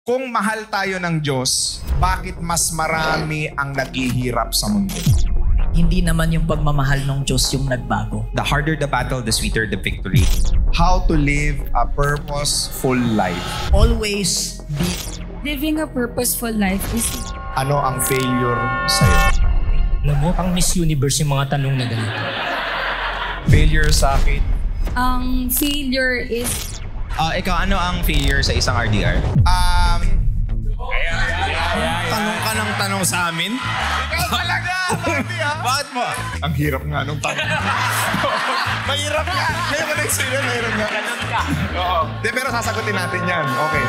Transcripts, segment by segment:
Kung mahal tayo ng Diyos, bakit mas marami ang naghihirap sa mundo? Hindi naman yung pagmamahal ng Diyos yung nagbago. The harder the battle, the sweeter the victory. How to live a purposeful life? Always be. Living a purposeful life is... Ano ang failure sa'yo? Alam mo, pang Miss Universe yung mga tanong na ganito. Failure sa akin? Ang failure is... Ikaw, ano ang failure sa isang RDR? Tanong ka ng tanong sa amin? Ikaw talaga! Bakit mo? Ang hirap nga nung tanong. Mahirap nga. Ngayon ko na-experience, mahirap nga. Ganun ka. Oo. Pero sasagutin natin yan. Okay.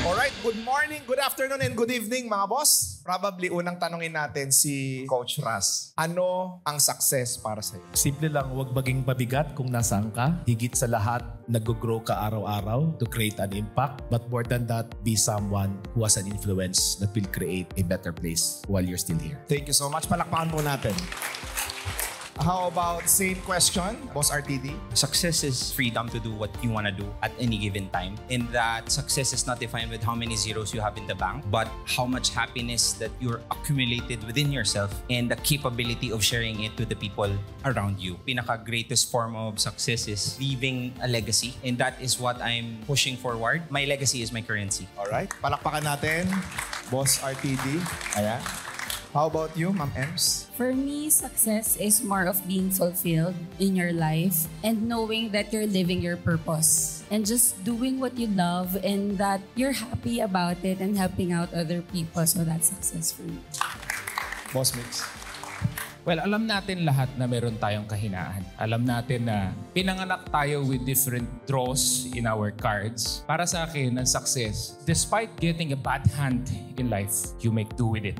Alright, good morning, good afternoon, and good evening mga boss. Probably unang tanongin natin si Coach Ras. Ano ang success para sa'yo? Simple lang, huwag maging pabigat kung nasaan ka. Higit sa lahat, nag-grow ka araw-araw to create an impact. But more than that, be someone who has an influence that will create a better place while you're still here. Thank you so much. Palakpakan po natin. How about same question, Boss RTD? Success is freedom to do what you want to do at any given time. And that success is not defined with how many zeros you have in the bank, but how much happiness that you're accumulated within yourself and the capability of sharing it to the people around you. Pinaka-greatest form of success is leaving a legacy. And that is what I'm pushing forward. My legacy is my currency. Alright, palakpakan natin, Boss RTD. Ayan. How about you, Ma'am Ems? For me, success is more of being fulfilled in your life and knowing that you're living your purpose and just doing what you love and that you're happy about it and helping out other people. So that's success for me. Boss Mix. Well, alam natin lahat na meron tayong kahinaan. Alam natin na pinanganak tayo with different draws in our cards. Para sa akin, ang success, despite getting a bad hand in life, you make do with it.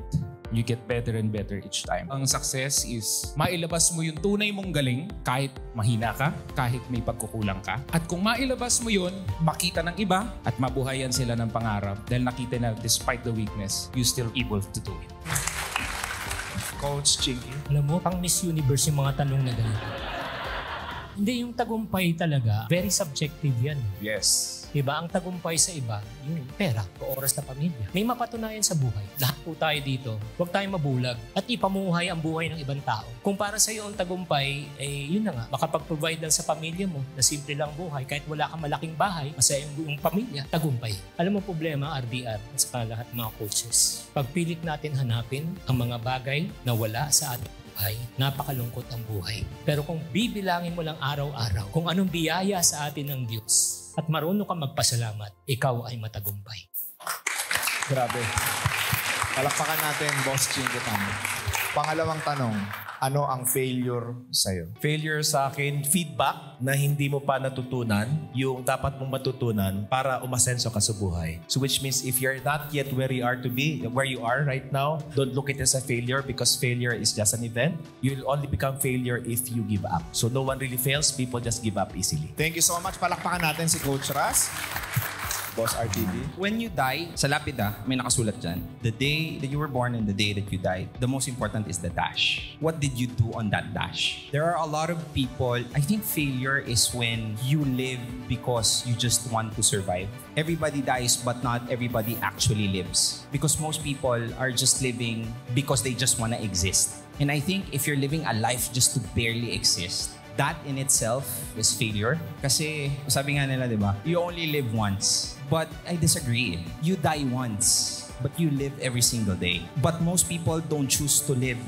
You get better and better each time. Ang success is mailabas mo yung tunay mong galing kahit mahina ka, kahit may pagkukulang ka. At kung mailabas mo yun, makita ng iba at mabuhayan sila ng pangarap dahil nakita na despite the weakness, you still able to do it. Coach Chinky. Alam mo, pang Miss Universe yung mga tanong na ganito. Hindi, yung tagumpay talaga, very subjective yan. Yes. Diba? Ang tagumpay sa iba, yung pera o oras na pamilya. May mapatunayan sa buhay. Lahat po tayo dito, huwag tayong mabulag at ipamuhay ang buhay ng ibang tao. Kung para sa iyo ang tagumpay, yun na nga, makapag-provide lang sa pamilya mo na simple lang buhay. Kahit wala kang malaking bahay, masaya yung buong pamilya, tagumpay. Alam mo problema, RDR, at saka lahat mga coaches. Pagpilit natin hanapin ang mga bagay na wala sa ating buhay, napakalungkot ang buhay. Pero kung bibilangin mo lang araw-araw kung anong biyaya sa atin ng Diyos at marunong kang magpasalamat, ikaw ay matagumpay. Grabe. Palakpakan natin, Boss Chinky. Pangalawang tanong, ano ang failure sa'yo? Failure sa akin, feedback na hindi mo pa natutunan yung dapat mong matutunan para umasenso ka sa buhay. So which means if you're not yet where you are to be, where you are right now, don't look at it as a failure because failure is just an event. You'll only become failure if you give up. So no one really fails, people just give up easily. Thank you so much. Palakpakan natin si Coach Ras. Boss RTD. When you die, sa lapida, may nakasulat dyan. The day that you were born and the day that you died, the most important is the dash. What did you do on that dash? There are a lot of people, I think failure is when you live because you just want to survive. Everybody dies, but not everybody actually lives. Because most people are just living because they just want to exist. And I think if you're living a life just to barely exist, that in itself is failure. Kasi sabi nga nila, di ba? You only live once. But I disagree. You die once, but you live every single day. But most people don't choose to live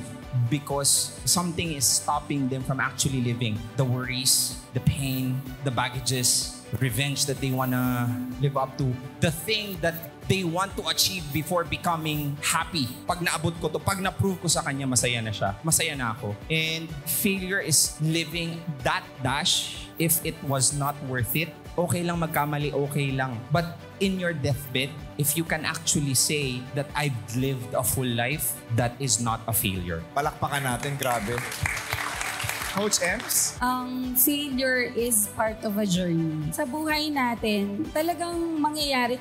because something is stopping them from actually living. The worries, the pain, the baggages, revenge that they wanna live up to. The thing that they want to achieve before becoming happy. Pag naabot ko to, pag na-prove ko sa kanya, masaya na siya. Masaya na ako. And failure is living that dash. If it was not worth it, okay lang magkamali, okay lang. But in your deathbed, if you can actually say that I've lived a full life, that is not a failure. Palakpakan natin, grabe. Coach Ems? Failure is part of a journey. Sa buhay natin, talagang mangyayari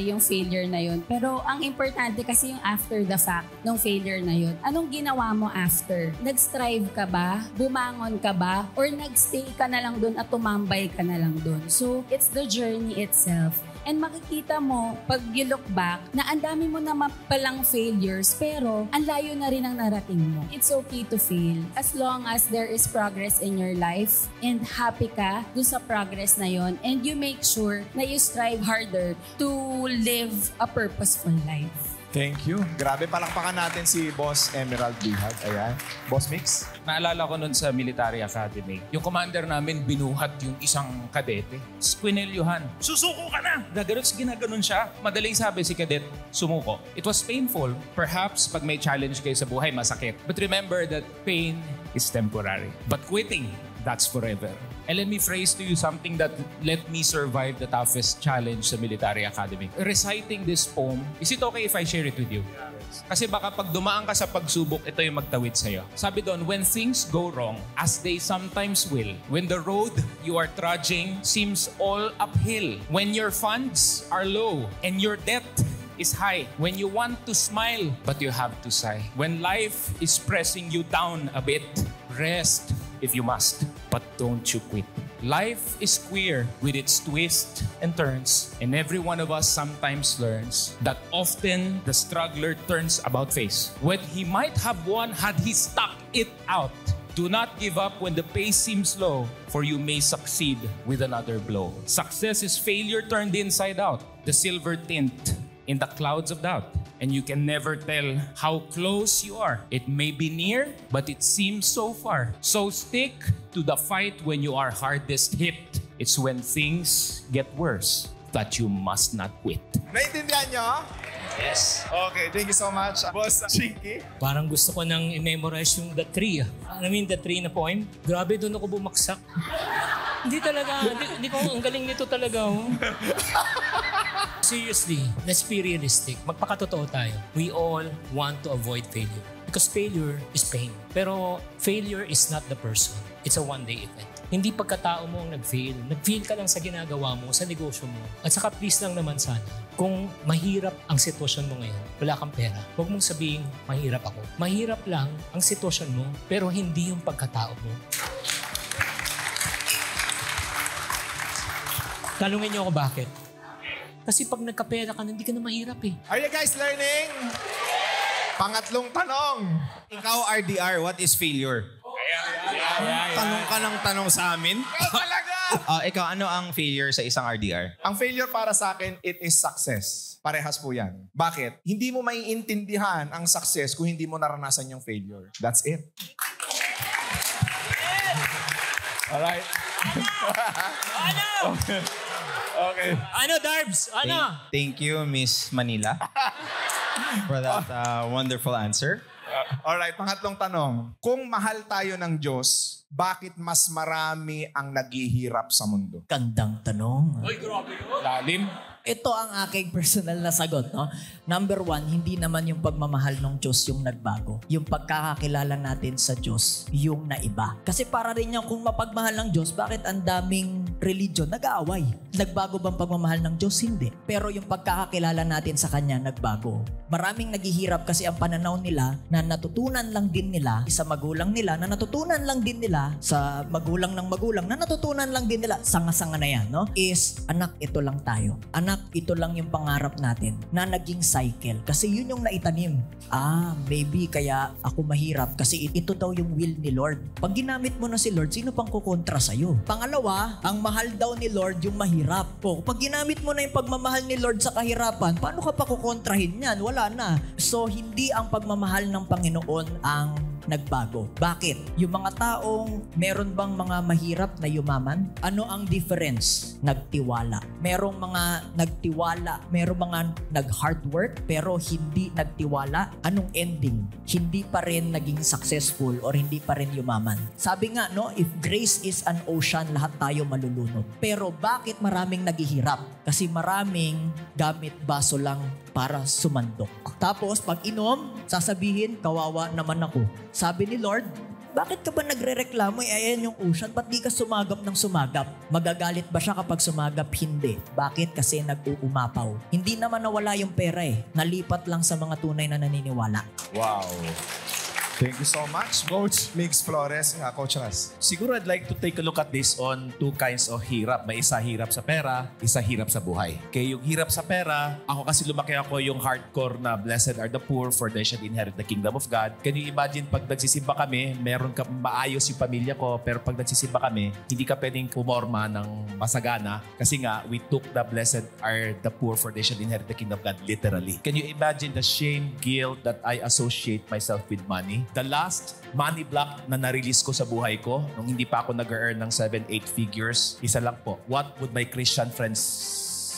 yung failure na yun. Pero ang importante kasi yung after the fact ng failure na yun. Anong ginawa mo after? Nag-strive ka ba? Bumangon ka ba? Or nag-stay ka na lang dun at tumambay ka na lang dun? So, it's the journey itself. And makikita mo, pag you look back, na ang dami mo naman palang failures, pero ang layo na rin ang narating mo. It's okay to fail. As long as there is progress in your life and happy ka dun sa progress na yon, and you make sure na you strive harder to live a purposeful life. Thank you. Grabe, palakpakan natin si Boss Emerald Bihag. Ayan. Boss Mix? Naalala ko nun sa Military Academy, yung commander namin binuhat yung isang kadete. Squinelyuhan. Susuko ka na! Ginaganon siya. Madaling sabi si kadet, sumuko. It was painful. Perhaps pag may challenge kayo sa buhay, masakit. But remember that pain is temporary. But quitting, that's forever. And let me phrase to you something that let me survive the toughest challenge sa Military Academy. Reciting this poem, is it okay if I share it with you? Kasi baka pag dumaan ka sa pagsubok, ito yung magtawid sa'yo. Sabi doon, when things go wrong, as they sometimes will, when the road you are trudging seems all uphill, when your funds are low and your debt is high, when you want to smile but you have to sigh, when life is pressing you down a bit, rest if you must, but don't you quit. Life is queer with its twists and turns, and every one of us sometimes learns that often the struggler turns about face. When he might have won had he stuck it out. Do not give up when the pace seems low, for you may succeed with another blow. Success is failure turned inside out, the silver tint in the clouds of doubt. And you can never tell how close you are. It may be near, but it seems so far. So stick to the fight when you are hardest hit. It's when things get worse that you must not quit. Naintindihan nyo? Yes. Okay, thank you so much. Boss Chinky? Parang gusto ko nang i-memorize yung The Tree. I mean, The Tree na poem. Grabe, doon ako bumaksak. Hindi talaga. Hindi ko, ang galing nito talaga. Oh. Seriously, let's be realistic. Magpakatotoo tayo. We all want to avoid failure. Because failure is pain. Pero failure is not the person. It's a one-day event. Hindi pagkatao mo ang nag-fail. Nag-fail ka lang sa ginagawa mo, sa negosyo mo. At saka please lang naman sana, kung mahirap ang sitwasyon mo ngayon, wala kang pera, huwag mong sabihin, mahirap ako. Mahirap lang ang sitwasyon mo, pero hindi yung pagkatao mo. Tanungin niyo ako bakit? Kasi pag nagkapera ka, hindi ka na mahirap eh. Are you guys learning? Pangatlong tanong. Ikaw, RDR, what is failure? Tanong ka ng tanong sa amin? Ikaw talaga! Ikaw, ano ang failure sa isang RDR? Ang failure para sa akin, it is success. Parehas po yan. Bakit? Hindi mo maiintindihan ang success kung hindi mo naranasan yung failure. That's it. Alright. Ano? Okay. Ano, Darbs? Ano? Thank you, Miss Manila, for that wonderful answer. Alright, pangatlong tanong. Kung mahal tayo ng Diyos, bakit mas marami ang naghihirap sa mundo? Gandang tanong. Uy, grabe yun. Lalim. Ito ang aking personal na sagot. No? Number one, hindi naman yung pagmamahal ng Diyos yung nagbago. Yung pagkakakilala natin sa Diyos, yung naiba. Kasi para rin yung kung mapagmahal ng Diyos, bakit ang daming religion nag-aaway? Nagbago bang pagmamahal ng Diyos? Hindi. Pero yung pagkakakilala natin sa Kanya, nagbago. Maraming naghihirap kasi ang pananaw nila na natutunan lang din nila sa magulang nila, na natutunan lang din nila sa magulang ng magulang, na natutunan lang din nila, sanga-sanga na yan, no? Is, anak, ito lang tayo. Anak, ito lang yung pangarap natin na naging cycle. Kasi yun yung naitanim. Maybe kaya ako mahirap kasi ito daw yung will ni Lord. Pag ginamit mo na si Lord, sino pang kukontra sa'yo? Pangalawa, ang mahal daw ni Lord yung mahirap. O, pag ginamit mo na yung pagmamahal ni Lord sa kahirapan, paano ka pa kukontrahin yan? Wala na. So, hindi ang pagmamahal ng Panginoon ang nagbago. Bakit? Yung mga taong meron bang mga mahirap na yumaman? Ano ang difference? Nagtiwala. Merong mga nagtiwala, merong mga nag-hard work pero hindi nagtiwala. Anong ending? Hindi pa rin naging successful or hindi pa rin yumaman. Sabi nga, no, if grace is an ocean, lahat tayo malulunod. Pero bakit maraming naghihirap? Kasi maraming gamit baso lang para sumandok. Tapos pag inom, sasabihin, kawawa naman ako. Sabi ni Lord, Bakit ka ba nagre-reklamo? Ayan yung ocean. Ba't di ka sumagap ng sumagap? Magagalit ba siya kapag sumagap? Hindi. Bakit? Kasi nag-uumapaw. Hindi naman nawala yung pera eh. Nalipat lang sa mga tunay na naniniwala. Wow. Thank you so much, Coach Mix Flores. Coach Ras. Siguro I'd like to take a look at this on two kinds of hirap. May isa hirap sa pera, isa hirap sa buhay. Kaya yung hirap sa pera, ako kasi lumaki ako yung hardcore na blessed are the poor for they shall inherit the kingdom of God. Can you imagine pag nagsisimba kami, meron ka maayos yung pamilya ko, pero pag nagsisimba kami, hindi ka pwedeng pumorma ng masagana kasi nga, we took the blessed are the poor for they shall inherit the kingdom of God literally. Can you imagine the shame, guilt that I associate myself with money? The last money block na na-release ko sa buhay ko, nung hindi pa ako nag-earn ng 7-8 figures, isa lang po. What would my Christian friends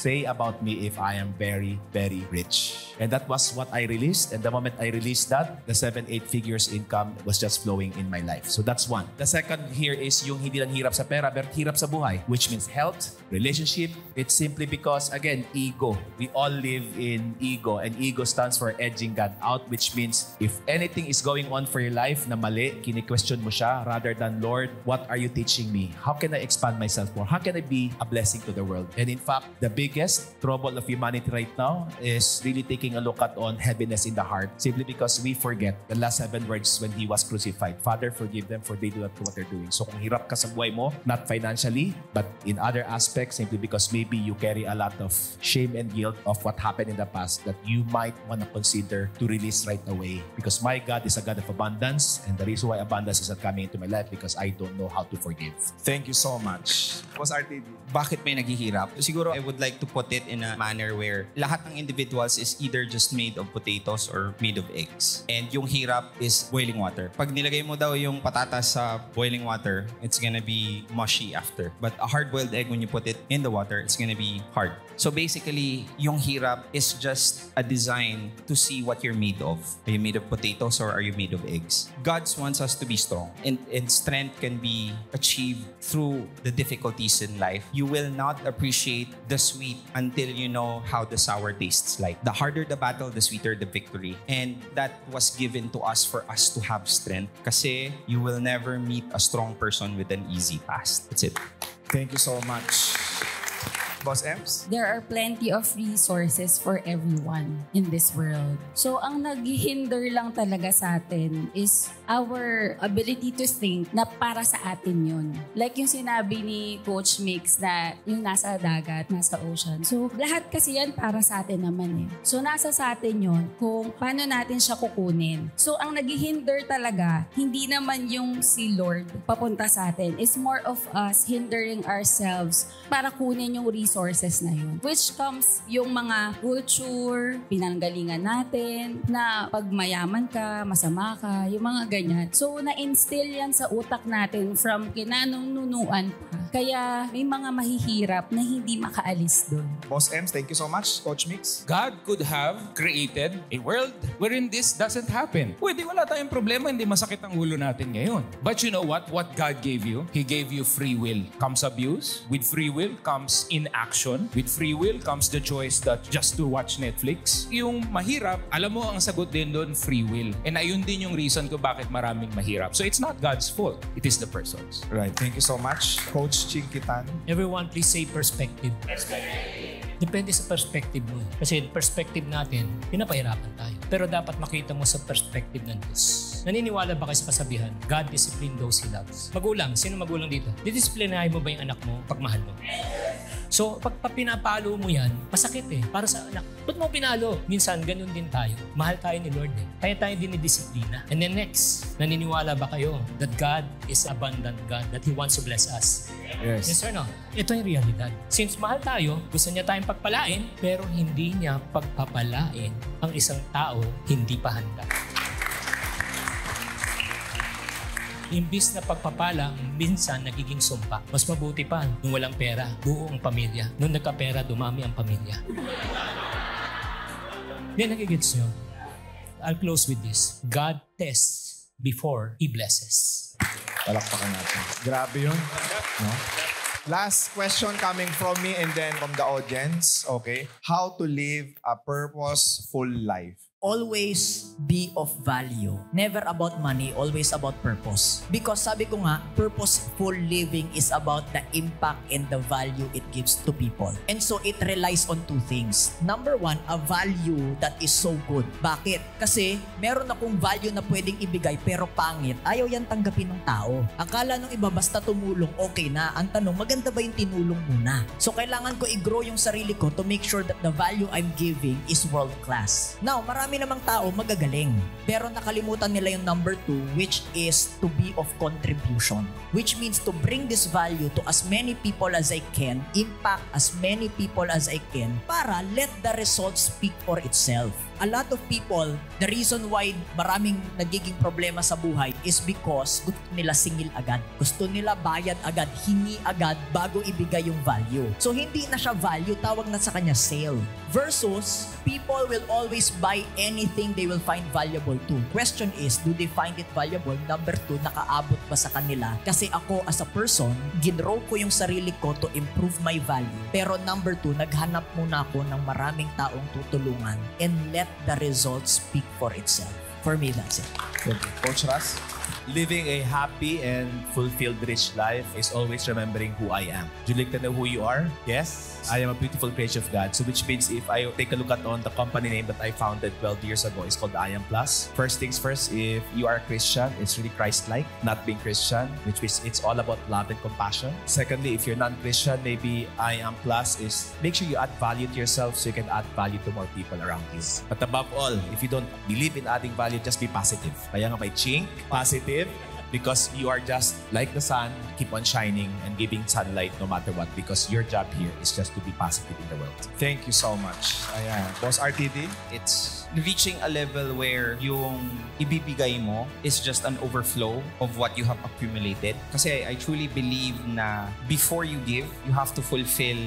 say about me if I am very, very rich? And that was what I released. And the moment I released that, the 7-8 figures income was just flowing in my life. So that's one. The second here is yung hindi lang hirap sa pera, pero hirap sa buhay, which means health, relationship. It's simply because, again, ego. We all live in ego. And ego stands for edging God out, which means if anything is going on for your life na mali, kini-question mo siya rather than, Lord, what are you teaching me? How can I expand myself more? How can I be a blessing to the world? And in fact, the biggest trouble of humanity right now is really taking a look at on heaviness in the heart simply because we forget the last 7 words when He was crucified. Father, forgive them for they do not know what they're doing. So kung hirap ka sa buhay mo, not financially, but in other aspects, simply because maybe you carry a lot of shame and guilt of what happened in the past that you might want to consider to release right away. Because my God is a God of abundance, and the reason why abundance is not coming into my life because I don't know how to forgive. Thank you so much. Boss RTD. Bakit may naghihirap? Siguro I would like to put it in a manner where lahat ng individuals is either just made of potatoes or made of eggs. And yung hirap is boiling water. Pag nilagay mo daw yung patatas sa boiling water, it's gonna be mushy after. But a hard-boiled egg, when you put it in the water, it's gonna be hard. So basically, yung hirap is just a design to see what you're made of. Are you made of potatoes or are you made of eggs? God wants us to be strong. And strength can be achieved through the difficulties in life. You will not appreciate the sweet until you know how the sour tastes like. The harder the battle, the sweeter the victory. And that was given to us for us to have strength. Kasi you will never meet a strong person with an easy past. That's it. Thank you so much. Boss Ems? There are plenty of resources for everyone in this world. So, ang naghihinder lang talaga sa atin is our ability to think na para sa atin yun. Like yung sinabi ni Coach Mix na yung nasa dagat, nasa ocean. So, lahat kasi yan para sa atin naman eh. So, nasa sa atin yun kung paano natin siya kukunin. So, ang naghihinder talaga, hindi naman yung si Lord papunta sa atin. It's more of us hindering ourselves para kunin yung resources na yun. Which comes yung mga culture, pinanggalingan natin, na pag mayaman ka, masama ka, yung mga ganyan. So, na-instill yan sa utak natin from kinanununuan pa. Kaya may mga mahihirap na hindi makaalis doon. Boss Ems, thank you so much. Coach Mix? God could have created a world wherein this doesn't happen. Pwede wala tayong problema, hindi masakit ang ulo natin ngayon. But you know what? What God gave you? He gave you free will. Comes abuse. With free will comes inaction. With free will comes the choice that just to watch Netflix. Yung mahirap, alam mo ang sagot din doon, free will. And ayun din yung reason ko bakit maraming mahirap. So it's not God's fault. It is the person's. Right. Thank you so much. Coach Chinkitan? Everyone, please say perspective. Depende sa perspective mo. Kasi perspective natin, pinapahirapan tayo. Pero dapat makita mo sa perspective ng Diyos. Naniniwala ba kayo sa kasabihan? God discipline those He loves. Magulang, sino magulang dito? Didisiplinahin mo ba yung anak mo pag mahal mo? So, pag pinapalo mo yan, masakit eh. Para sa anak. Ba't mo pinalo? Minsan, ganun din tayo. Mahal tayo ni Lord eh. Kaya tayo dinidisiplina. And then next, naniniwala ba kayo that God is abundant God, that He wants to bless us? Yes. Yes or no? Ito yung realidad. Since mahal tayo, gusto niya tayong pagpalain, pero hindi niya pagpapalain ang isang tao hindi pa handa. Imbis na pagpapala, minsan nagiging sumpa. Mas mabuti pa, nung walang pera, buo ang pamilya. Nung nagkapera, dumami ang pamilya. Yan, nagigits nyo. I'll close with this. God tests before He blesses. Palakpakan natin. Grabe yun. No? Last question coming from me and then from the audience. Okay. How to live a purposeful life. always be of value. Never about money, always about purpose. Because sabi ko nga, purposeful living is about the impact and the value it gives to people. And so it relies on two things. Number one, a value that is so good. Bakit? Kasi meron akong value na pwedeng ibigay pero pangit. Ayaw yan tanggapin ng tao. Akala nung iba basta tumulong, okay na. Ang tanong, maganda ba yung tinulong muna? So kailangan ko i-grow yung sarili ko to make sure that the value I'm giving is world class. Now, marami namang tao magagaling. Pero nakalimutan nila yung number 2, which is to be of contribution. Which means to bring this value to as many people as I can, impact as many people as I can, para let the results speak for itself. A lot of people, the reason why maraming nagiging problema sa buhay is because gusto nila singil agad. Gusto nila bayad agad, hingi agad bago ibigay yung value. So hindi na siya value, tawag na sa kanya sale. Versus, people will always buy anything they will find valuable too. Question is, do they find it valuable? Number 2, nakaabot ba sa kanila? Kasi ako as a person, ginrow ko yung sarili ko to improve my value. Pero number 2, naghanap muna ako ng maraming taong tutulungan and let the results speak for itself. For me, that's it. Thank you. Coach Ras? Living a happy and fulfilled rich life is always remembering who I am. Do you like to know who you are? Yes. I am a beautiful creation of God. So which means if I take a look at on the company name that I founded 12 years ago, it's called I Am Plus. First things first, if you are a Christian, it's really Christ-like. Not being Christian, which means it's all about love and compassion. Secondly, if you're non-Christian, maybe I Am Plus is make sure you add value to yourself so you can add value to more people around you. But above all, if you don't believe in adding value, just be positive. Kaya nga may chink, positive, because you are just like the sun, keep on shining and giving sunlight no matter what, because your job here is just to be positive in the world. Thank you so much. Ayan. Boss RTD? It's reaching a level where yung ibibigay mo is just an overflow of what you have accumulated. Kasi I truly believe na before you give, you have to fulfill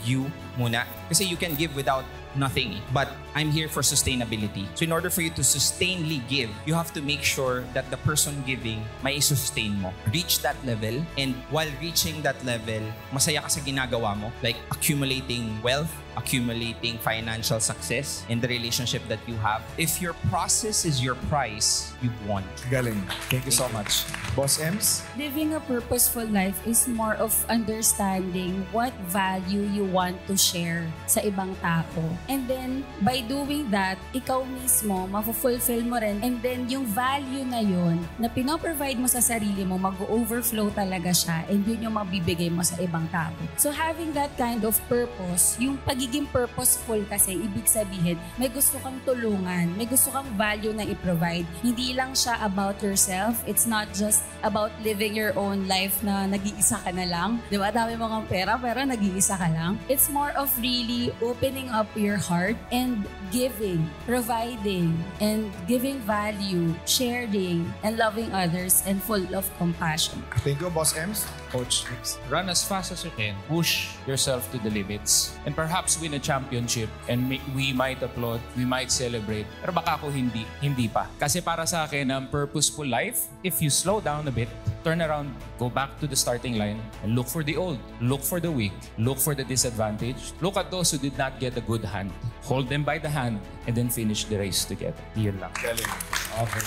you muna. Kasi you can give without nothing. But I'm here for sustainability. So in order for you to sustainably give, you have to make sure that the person giving may sustain mo. Reach that level, and while reaching that level, masaya ka sa ginagawa mo, like accumulating wealth, accumulating financial success in the relationship that you have. If your process is your price, you've won. Galing. Thank you so much. Boss Ems? Living a purposeful life is more of understanding what value you want to share sa ibang tao. And then, by doing that, ikaw mismo, mafulfill mo rin. And then, yung value na yun, na pinoprovide mo sa sarili mo, mag-overflow talaga siya. And yun yung mabibigay mo sa ibang tao. So, having that kind of purpose, yung pagiging purposeful kasi, ibig sabihin, may gusto kang tulungan, may gusto kang value na i-provide. Hindi lang siya about yourself. It's not just about living your own life na nag-iisa ka na lang. Di ba? Dami mo kang pera, pero nag-iisa ka lang. It's more of really opening up your heart and giving, providing, and giving value, sharing, and loving others, and full of compassion. Thank you, Boss Ems. Coach, run as fast as you can. Push yourself to the limits. And perhaps win a championship. And we might applaud, we might celebrate. Pero baka ako hindi pa. Kasi para sa akin, ang purposeful life, if you slow down a bit, turn around, go back to the starting line, and look for the old, look for the weak, look for the disadvantaged. Look at those who did not get a good hand. Hold them by the hand, and then finish the race together. Yun lang. Galing. Okay.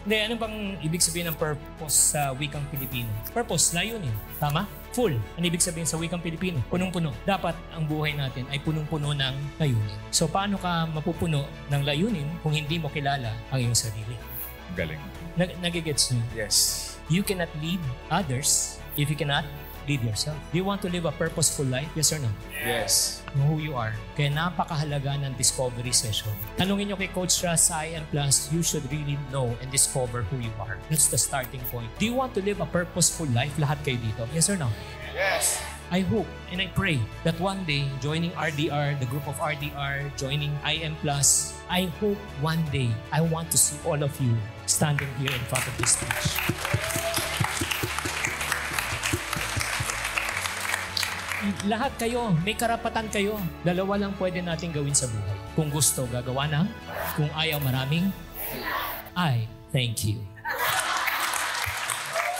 Hindi, ano bang ibig sabihin ng purpose sa wikang Pilipino? Purpose, layunin. Tama? Full. Ano ibig sabihin sa wikang Pilipino? Punong-puno. Dapat ang buhay natin ay punong-puno ng layunin. So paano ka mapupuno ng layunin kung hindi mo kilala ang iyong sarili? Galing. Nagigets nyo? Yes. You cannot lead others if you cannot lead yourself. Do you want to live a purposeful life? Yes or no? Yes. Know who you are. Kaya napakahalaga ng discovery session. Tanungin nyo kay Coach Ras sa IM Plus, you should really know and discover who you are. That's the starting point. Do you want to live a purposeful life? Lahat kayo dito. Yes or no? Yes. I hope and I pray that one day, joining RDR, the group of RDR, joining IM Plus, I hope one day I want to see all of you standing here in front of this stage. Lahat kayo, may karapatan kayo. Dalawa lang pwede natin gawin sa buhay. Kung gusto, gagawa na. Kung ayaw, maraming. I thank you.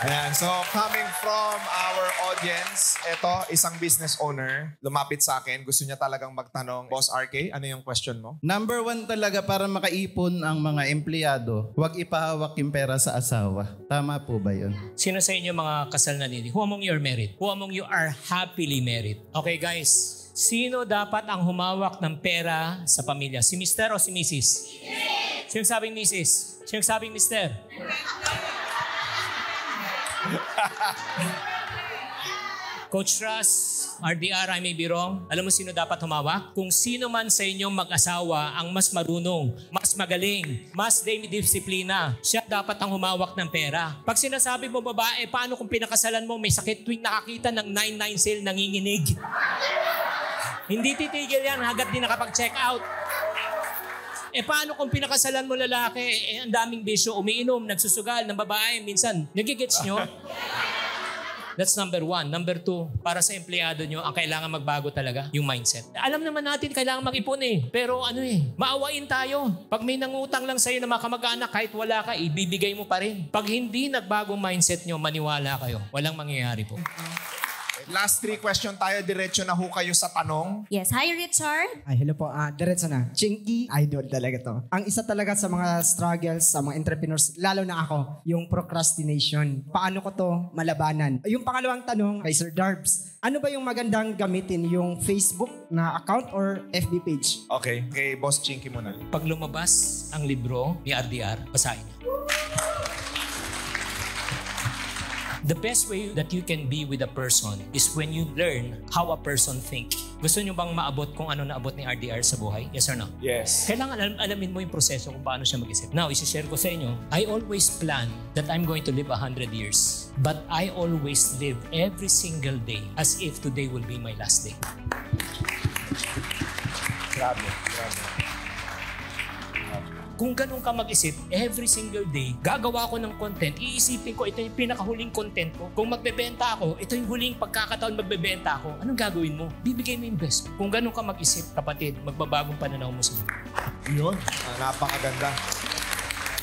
Ayan, so coming from our audience, eto, isang business owner, lumapit sa akin, gusto niya talagang magtanong, Boss RK, ano yung question mo? Number 1 talaga para makaipon ang mga empleyado, huwag ipahawak yung pera sa asawa. Tama po ba yun? Sino sa inyo mga kasal na nini? Who among you are married? Who among you are happily married? Okay guys, sino dapat ang humawak ng pera sa pamilya? Si Mr. o si Mrs.? Sino sabing Mrs.? Sino sabing Mr.? Coach Russ, RDR, I may be wrong. Alam mo sino dapat humawak? Kung sino man sa inyong mag-asawa ang mas marunong, mas magaling, mas disiplina, siya dapat ang humawak ng pera. Pag sinasabi mo babae, paano kung pinakasalan mo may sakit tuwing nakakita ng 99 sale nanginginig? Hindi titigil yan hanggat di nakapag-check out. Paano kung pinakasalan mo lalaki, ang daming bisyo, umiinom, nagsusugal ng babae, minsan, nagigets nyo? That's number 1. Number 2, para sa empleyado nyo, ang kailangan magbago talaga, yung mindset. Alam naman natin, kailangan mag-ipon pero maawain tayo. Pag may nangutang lang sa'yo na makamag-anak, kahit wala ka, ibibigay mo pa rin. Pag hindi nagbagong mindset nyo, maniwala kayo. Walang mangyayari po. Last 3 question tayo, diretso na ho kayo sa tanong. Yes. Hi, Richard. Ay, hello po. Diretso na. Chinky, idol talaga to. Ang isa talaga sa mga struggles sa mga entrepreneurs, lalo na ako, yung procrastination. Paano ko to malabanan? Yung pangalawang tanong kay Sir Darbs, ano ba yung magandang gamitin? Yung Facebook na account or FB page? Okay, kay Boss Chinky muna. Pag lumabas ang libro ni RDR, basahin niyo. The best way that you can be with a person is when you learn how a person think. Gusto nyo bang maabot kung ano naabot ni RDR sa buhay? Yes or no? Yes. Kailangan alamin mo yung proseso kung paano siya mag-isip. Now, isi-share ko sa inyo, I always plan that I'm going to live 100 years. But I always live every single day as if today will be my last day. Grabe. Kung ganun ka mag-isip, every single day, gagawa ko ng content, iisipin ko, ito yung pinakahuling content ko. Kung magbebenta ako, ito yung huling pagkakataon magbebenta ako. Anong gagawin mo? Bibigay mo yung best. Kung ganun ka mag-isip, kapatid, magbabagong pananaw mo sa mga. Yun. Napakaganda.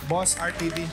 Boss RTV.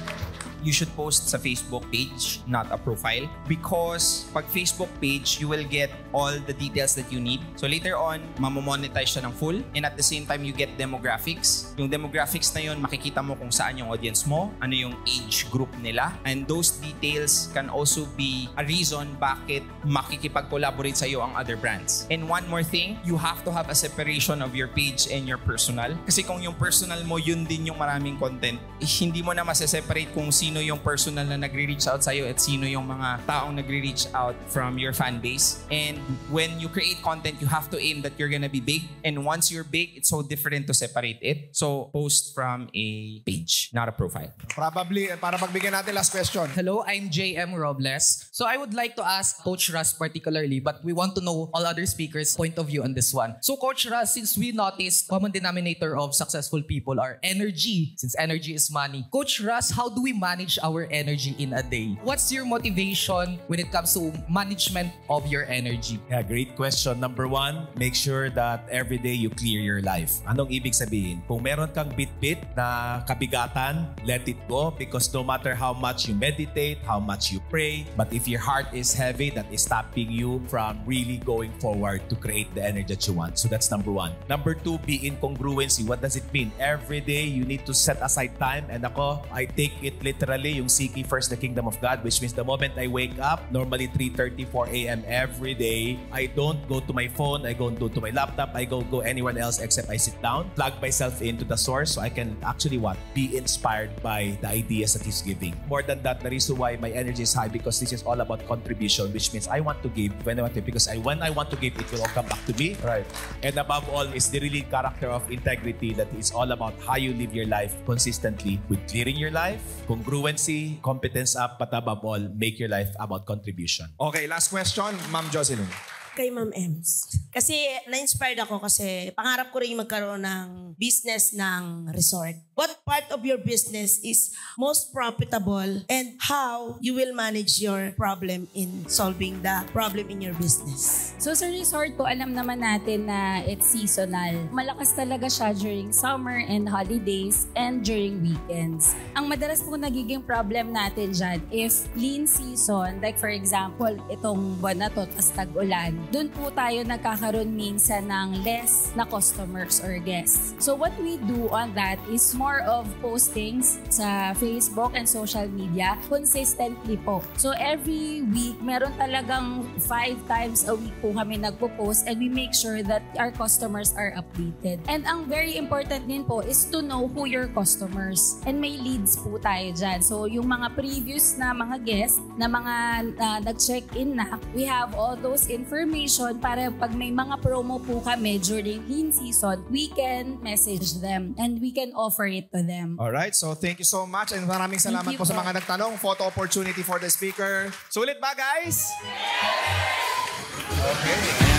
You should post sa Facebook page, not a profile. Because pag Facebook page, you will get all the details that you need. So later on, mamamonetize siya ng full. And at the same time, you get demographics. Yung demographics na yun, makikita mo kung saan yung audience mo, ano yung age group nila. And those details can also be a reason bakit makikipag-collaborate sa'yo ang other brands. And one more thing, you have to have a separation of your page and your personal. Kasi kung yung personal mo, yun din yung maraming content, hindi mo na maseseparate kung sino yung personal na nagre-reach out sa'yo at sino yung mga taong nagre-reach out from your fan base. And when you create content, you have to aim that you're gonna be big. And once you're big, it's so different to separate it. So, post from a page, not a profile. Probably, para magbigyan natin last question. Hello, I'm JM Robles. So I would like to ask Coach Russ particularly, but we want to know all other speakers' point of view on this one. So Coach Russ, since we noticed common denominator of successful people are energy, since energy is money. Coach Russ, how do we manage our energy in a day? What's your motivation when it comes to management of your energy? Yeah, great question. Number 1, make sure that every day you clear your life. Anong ibig sabihin? Kung meron kang bit-bit na kabigatan, let it go because no matter how much you meditate, how much you pray, but if your heart is heavy, that is stopping you from really going forward to create the energy that you want. So that's number 1. Number 2, be in congruency. What does it mean? Every day, you need to set aside time. And ako, I take it literally yung seeking first the kingdom of God, which means the moment I wake up, normally 3:30, 4 a.m. every day, I don't go to my phone, I don't go to my laptop, I go anywhere else except I sit down, plug myself into the source so I can actually be inspired by the ideas that He's giving. More than that, the reason why my energy is high because this is all about contribution, which means I want to give when I want to, because when I want to give, it will all come back to me. Right. And above all is the really character of integrity that is all about how you live your life consistently with clearing your life, congruency, competence up, but above all, make your life about contribution. Okay, last question, Ma'am Jocelyn. Kay Ma'am Ems. Kasi na-inspired ako kasi pangarap ko rin magkaroon ng business ng resort. What part of your business is most profitable and how you will manage your problem in solving the problem in your business? So sa resort po, alam naman natin na it's seasonal. Malakas talaga siya during summer and holidays and during weekends. Ang madalas po nagiging problem natin dyan, if lean season, like for example, itong buwan na to, tas tag-ulan, dun po tayo nagkakaroon minsan ng less na customers or guests. So what we do on that is more of postings sa Facebook and social media consistently po. So every week, meron talagang 5 times a week po kami nagpo-post and we make sure that our customers are updated. And ang very important din po is to know who your customers. And may leads po tayo dyan. So yung mga previous na mga guests, na mga nag-check-in na, we have all those information para pag may mga promo po kami during lean season, we can message them and we can offer it to them. Alright, so thank you so much and maraming salamat po sa mga nagtanong. Photo opportunity for the speaker. Sulit ba, guys? Okay.